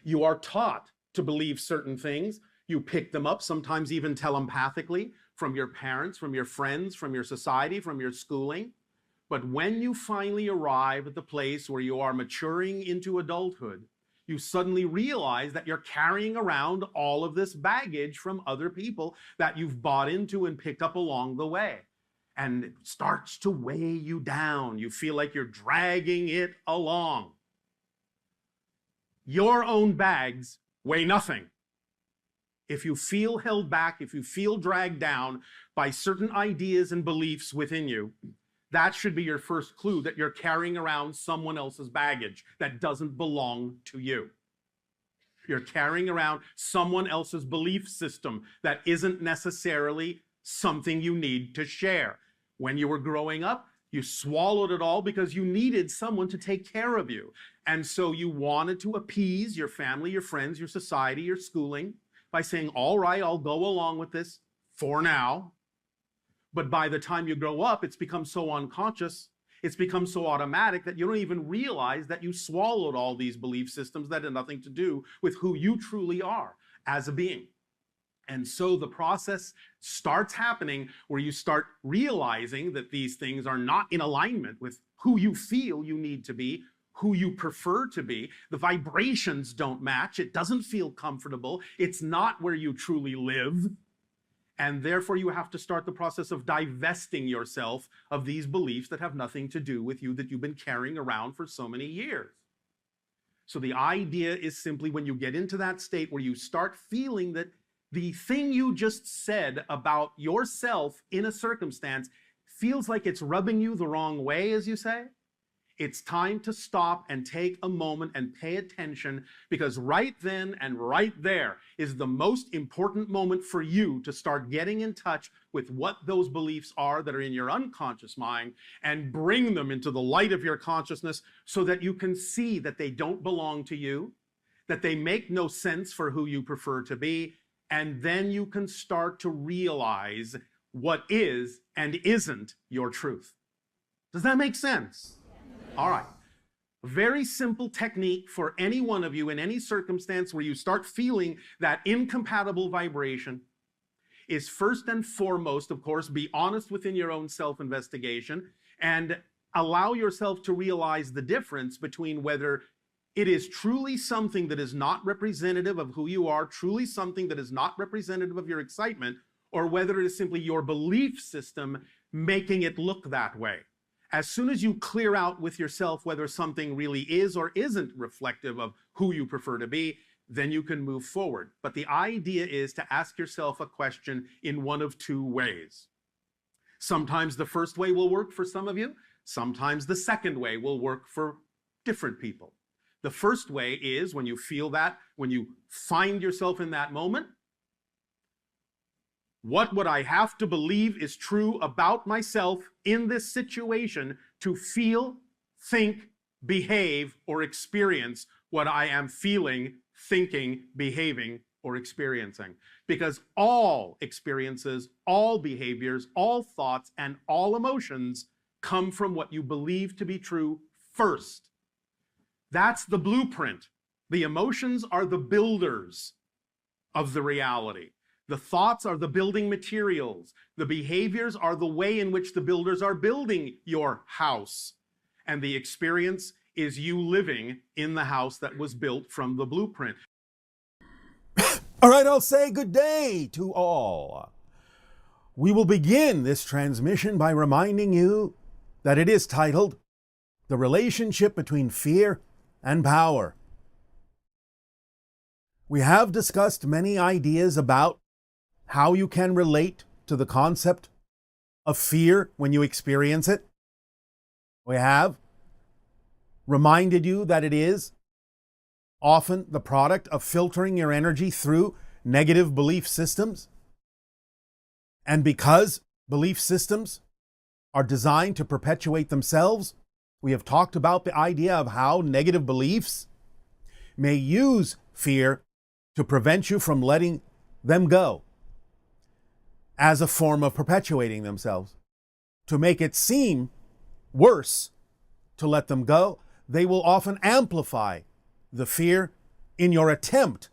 you are taught to believe certain things. You pick them up, sometimes even telepathically, from your parents, from your friends, from your society, from your schooling. But when you finally arrive at the place where you are maturing into adulthood, you suddenly realize that you're carrying around all of this baggage from other people that you've bought into and picked up along the way. And it starts to weigh you down. You feel like you're dragging it along. Your own bags weigh nothing. If you feel held back, if you feel dragged down by certain ideas and beliefs within you, that should be your first clue that you're carrying around someone else's baggage that doesn't belong to you. You're carrying around someone else's belief system that isn't necessarily something you need to share. When you were growing up, you swallowed it all because you needed someone to take care of you. And so you wanted to appease your family, your friends, your society, your schooling by saying, all right, I'll go along with this for now. But by the time you grow up, it's become so unconscious, it's become so automatic that you don't even realize that you swallowed all these belief systems that had nothing to do with who you truly are as a being. And so the process starts happening where you start realizing that these things are not in alignment with who you feel you need to be, who you prefer to be. The vibrations don't match. It doesn't feel comfortable. It's not where you truly live. And therefore, you have to start the process of divesting yourself of these beliefs that have nothing to do with you, that you've been carrying around for so many years. So the idea is simply when you get into that state where you start feeling that the thing you just said about yourself in a circumstance feels like it's rubbing you the wrong way, as you say, it's time to stop and take a moment and pay attention, because right then and right there is the most important moment for you to start getting in touch with what those beliefs are that are in your unconscious mind and bring them into the light of your consciousness so that you can see that they don't belong to you, that they make no sense for who you prefer to be, and then you can start to realize what is and isn't your truth. Does that make sense? All right. A very simple technique for any one of you in any circumstance where you start feeling that incompatible vibration is, first and foremost, of course, be honest within your own self-investigation and allow yourself to realize the difference between whether it is truly something that is not representative of who you are, truly something that is not representative of your excitement, or whether it is simply your belief system making it look that way. As soon as you clear out with yourself whether something really is or isn't reflective of who you prefer to be, then you can move forward. But the idea is to ask yourself a question in one of two ways. Sometimes the first way will work for some of you. Sometimes the second way will work for different people. The first way is when you feel that, when you find yourself in that moment, what would I have to believe is true about myself in this situation to feel, think, behave, or experience what I am feeling, thinking, behaving, or experiencing? Because all experiences, all behaviors, all thoughts, and all emotions come from what you believe to be true first. That's the blueprint. The emotions are the builders of the reality. The thoughts are the building materials. The behaviors are the way in which the builders are building your house. And the experience is you living in the house that was built from the blueprint. All right, I'll say good day to all. We will begin this transmission by reminding you that it is titled The Relationship Between Fear and Power. We have discussed many ideas about how you can relate to the concept of fear when you experience it. We have reminded you that it is often the product of filtering your energy through negative belief systems. And because belief systems are designed to perpetuate themselves, we have talked about the idea of how negative beliefs may use fear to prevent you from letting them go as a form of perpetuating themselves. To make it seem worse to let them go, they will often amplify the fear in your attempt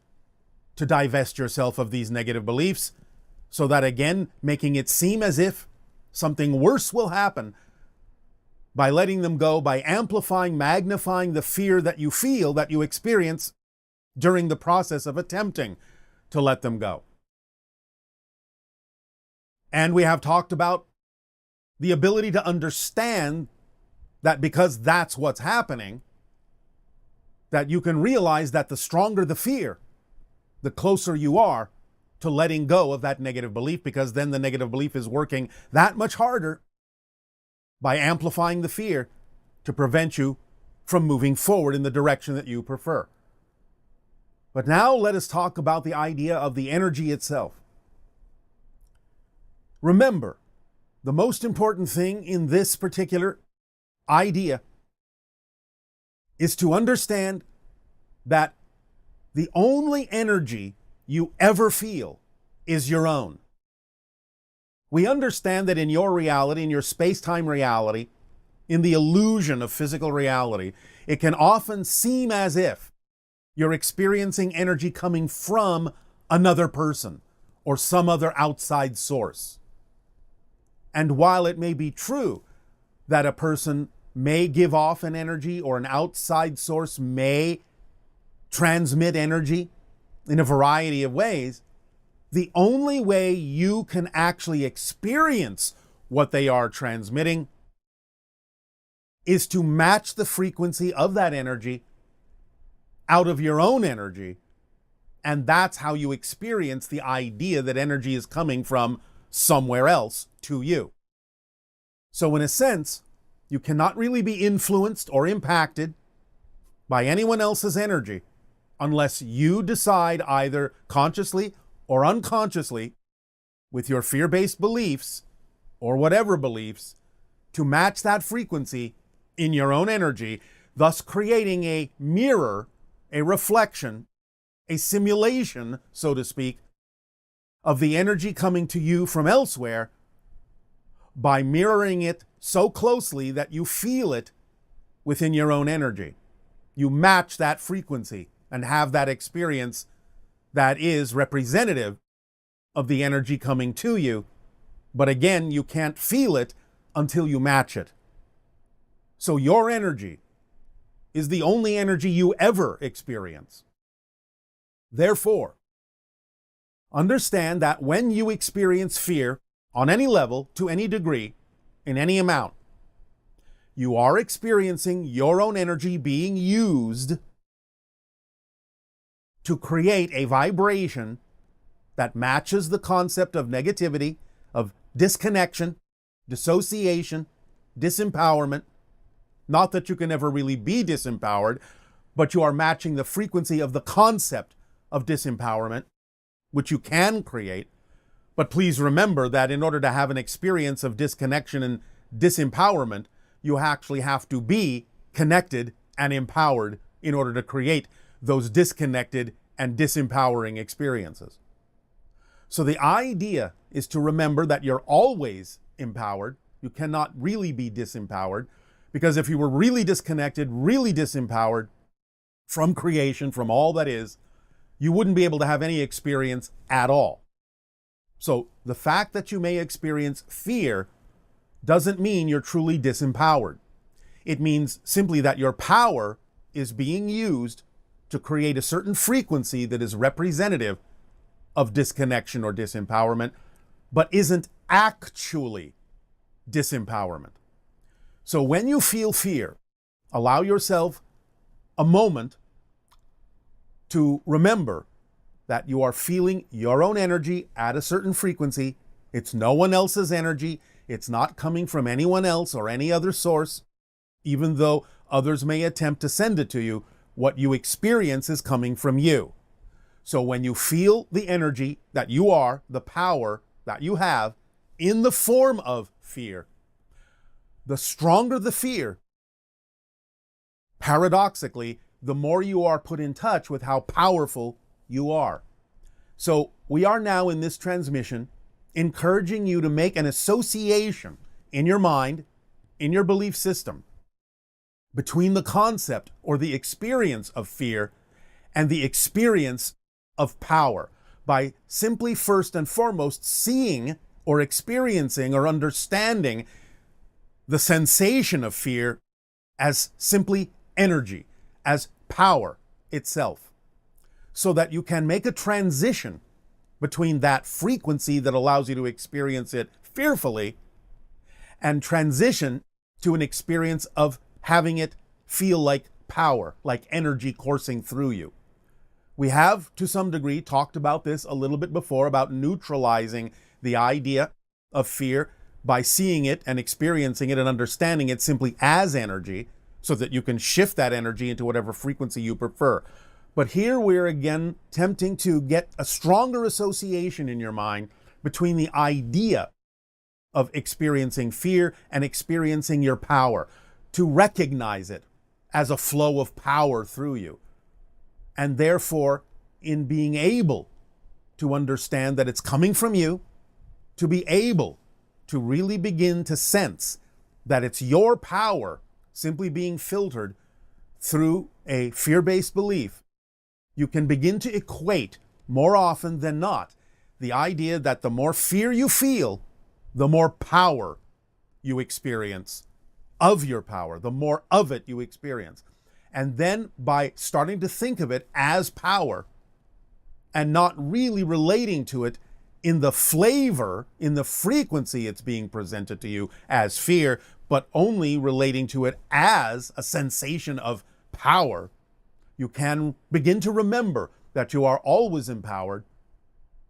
to divest yourself of these negative beliefs, so that again, making it seem as if something worse will happen by letting them go, by amplifying, magnifying the fear that you feel, that you experience during the process of attempting to let them go. And we have talked about the ability to understand that because that's what's happening, that you can realize that the stronger the fear, the closer you are to letting go of that negative belief, because then the negative belief is working that much harder by amplifying the fear to prevent you from moving forward in the direction that you prefer. But now let us talk about the idea of the energy itself. Remember, the most important thing in this particular idea is to understand that the only energy you ever feel is your own. We understand that in your reality, in your space-time reality, in the illusion of physical reality, it can often seem as if you're experiencing energy coming from another person or some other outside source. And while it may be true that a person may give off an energy or an outside source may transmit energy in a variety of ways, the only way you can actually experience what they are transmitting is to match the frequency of that energy out of your own energy. And that's how you experience the idea that energy is coming from somewhere else to you. So in a sense, you cannot really be influenced or impacted by anyone else's energy unless you decide either consciously or unconsciously with your fear-based beliefs or whatever beliefs to match that frequency in your own energy, thus creating a mirror, a reflection, a simulation, so to speak, of the energy coming to you from elsewhere by mirroring it so closely that you feel it within your own energy. You match that frequency and have that experience that is representative of the energy coming to you. But again, you can't feel it until you match it. So your energy is the only energy you ever experience. Therefore, understand that when you experience fear on any level, to any degree, in any amount, you are experiencing your own energy being used to create a vibration that matches the concept of negativity, of disconnection, dissociation, disempowerment. Not that you can ever really be disempowered, but you are matching the frequency of the concept of disempowerment, which you can create. But please remember that in order to have an experience of disconnection and disempowerment, you actually have to be connected and empowered in order to create those disconnected and disempowering experiences. So the idea is to remember that you're always empowered. You cannot really be disempowered, because if you were really disconnected, really disempowered from creation, from all that is, you wouldn't be able to have any experience at all. So the fact that you may experience fear doesn't mean you're truly disempowered. It means simply that your power is being used to create a certain frequency that is representative of disconnection or disempowerment, but isn't actually disempowerment. So when you feel fear, allow yourself a moment to remember that you are feeling your own energy at a certain frequency. It's no one else's energy. It's not coming from anyone else or any other source, even though others may attempt to send it to you. What you experience is coming from you. So when you feel the energy that you are, the power that you have in the form of fear, the stronger the fear, paradoxically, the more you are put in touch with how powerful you are. So we are now in this transmission encouraging you to make an association in your mind, in your belief system, between the concept or the experience of fear and the experience of power, by simply first and foremost seeing or experiencing or understanding the sensation of fear as simply energy, as power itself, so that you can make a transition between that frequency that allows you to experience it fearfully and transition to an experience of having it feel like power, like energy coursing through you. We have, to some degree, talked about this a little bit before, about neutralizing the idea of fear by seeing it and experiencing it and understanding it simply as energy, so that you can shift that energy into whatever frequency you prefer. But here we're again tempting to get a stronger association in your mind between the idea of experiencing fear and experiencing your power, to recognize it as a flow of power through you. And therefore, in being able to understand that it's coming from you, to be able to really begin to sense that it's your power simply being filtered through a fear-based belief, you can begin to equate more often than not the idea that the more fear you feel, the more power you experience of your power, the more of it you experience. And then by starting to think of it as power and not really relating to it in the flavor, in the frequency it's being presented to you as fear, but only relating to it as a sensation of power, you can begin to remember that you are always empowered,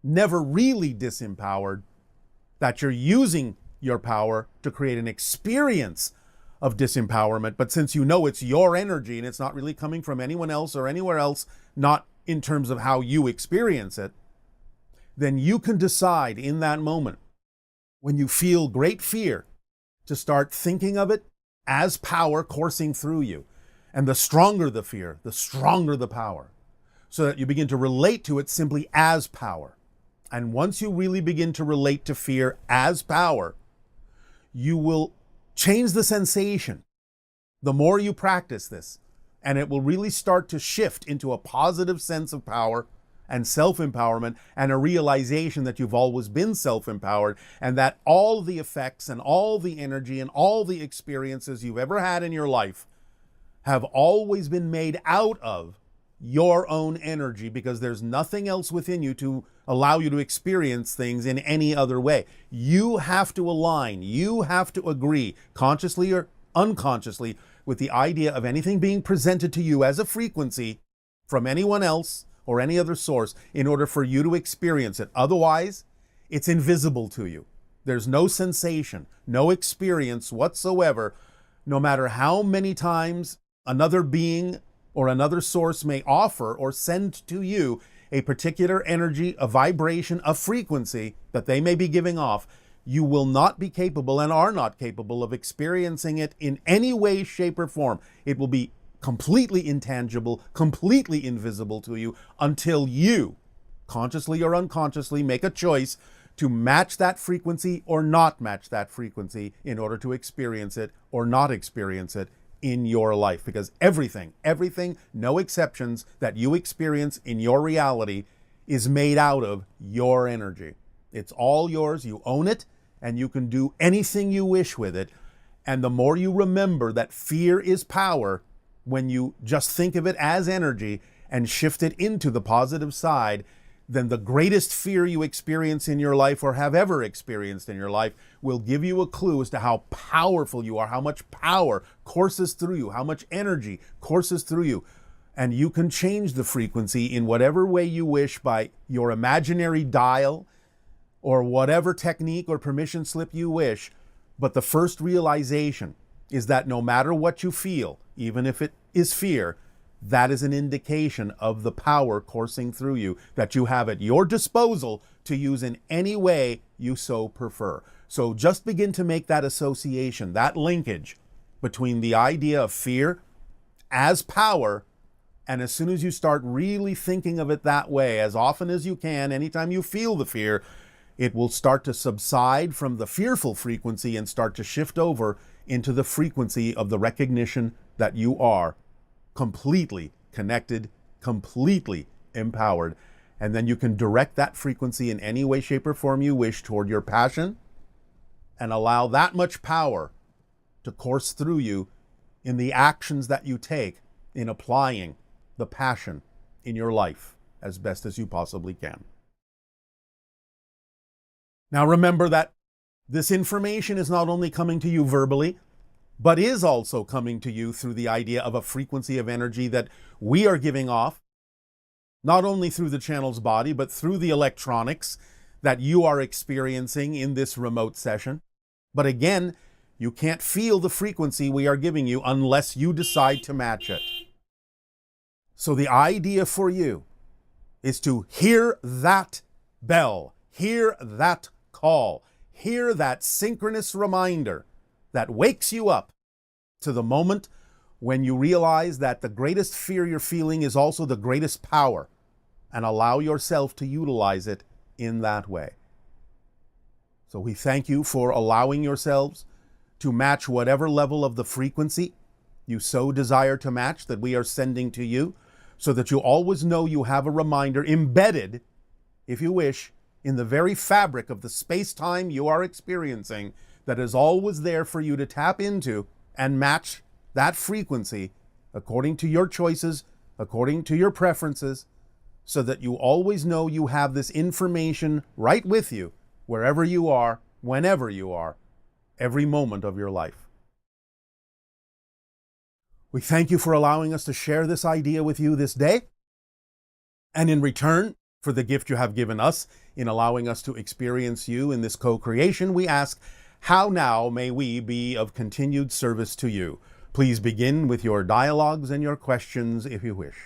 never really disempowered, that you're using your power to create an experience of disempowerment. But since you know it's your energy and it's not really coming from anyone else or anywhere else, not in terms of how you experience it, then you can decide in that moment, when you feel great fear, to start thinking of it as power coursing through you. And the stronger the fear, the stronger the power, so that you begin to relate to it simply as power. And once you really begin to relate to fear as power, you will change the sensation the more you practice this. And it will really start to shift into a positive sense of power and self-empowerment, and a realization that you've always been self-empowered, and that all the effects and all the energy and all the experiences you've ever had in your life have always been made out of your own energy, because there's nothing else within you to allow you to experience things in any other way. You have to align, you have to agree, consciously or unconsciously, with the idea of anything being presented to you as a frequency from anyone else or any other source in order for you to experience it. Otherwise, it's invisible to you. There's no sensation, no experience whatsoever, no matter how many times another being or another source may offer or send to you a particular energy, a vibration, a frequency that they may be giving off. You will not be capable and are not capable of experiencing it in any way, shape, or form. It will be completely intangible, completely invisible to you until you, consciously or unconsciously, make a choice to match that frequency or not match that frequency in order to experience it or not experience it in your life. Because everything, no exceptions, that you experience in your reality is made out of your energy. It's all yours, you own it, and you can do anything you wish with it. And the more you remember that fear is power, when you just think of it as energy and shift it into the positive side, then the greatest fear you experience in your life or have ever experienced in your life will give you a clue as to how powerful you are, how much power courses through you, how much energy courses through you. And you can change the frequency in whatever way you wish by your imaginary dial or whatever technique or permission slip you wish. But the first realization is that no matter what you feel, even if it is fear, that is an indication of the power coursing through you that you have at your disposal to use in any way you so prefer. So just begin to make that association, that linkage between the idea of fear as power, and as soon as you start really thinking of it that way, as often as you can, anytime you feel the fear, it will start to subside from the fearful frequency and start to shift over into the frequency of the recognition that you are completely connected, completely empowered. And then you can direct that frequency in any way, shape, or form you wish toward your passion, and allow that much power to course through you in the actions that you take in applying the passion in your life as best as you possibly can. Now remember that this information is not only coming to you verbally, but is also coming to you through the idea of a frequency of energy that we are giving off, not only through the channel's body, but through the electronics that you are experiencing in this remote session. But again, you can't feel the frequency we are giving you unless you decide to match it. So the idea for you is to hear that bell, hear that call, hear that synchronous reminder that wakes you up to the moment when you realize that the greatest fear you're feeling is also the greatest power, and allow yourself to utilize it in that way. So we thank you for allowing yourselves to match whatever level of the frequency you so desire to match that we are sending to you, so that you always know you have a reminder embedded, if you wish, in the very fabric of the space-time you are experiencing, that is always there for you to tap into and match that frequency according to your choices, according to your preferences, so that you always know you have this information right with you, wherever you are, whenever you are, every moment of your life. We thank you for allowing us to share this idea with you this day. And in return for the gift you have given us in allowing us to experience you in this co-creation, we ask, how now may we be of continued service to you? Please begin with your dialogues and your questions if you wish.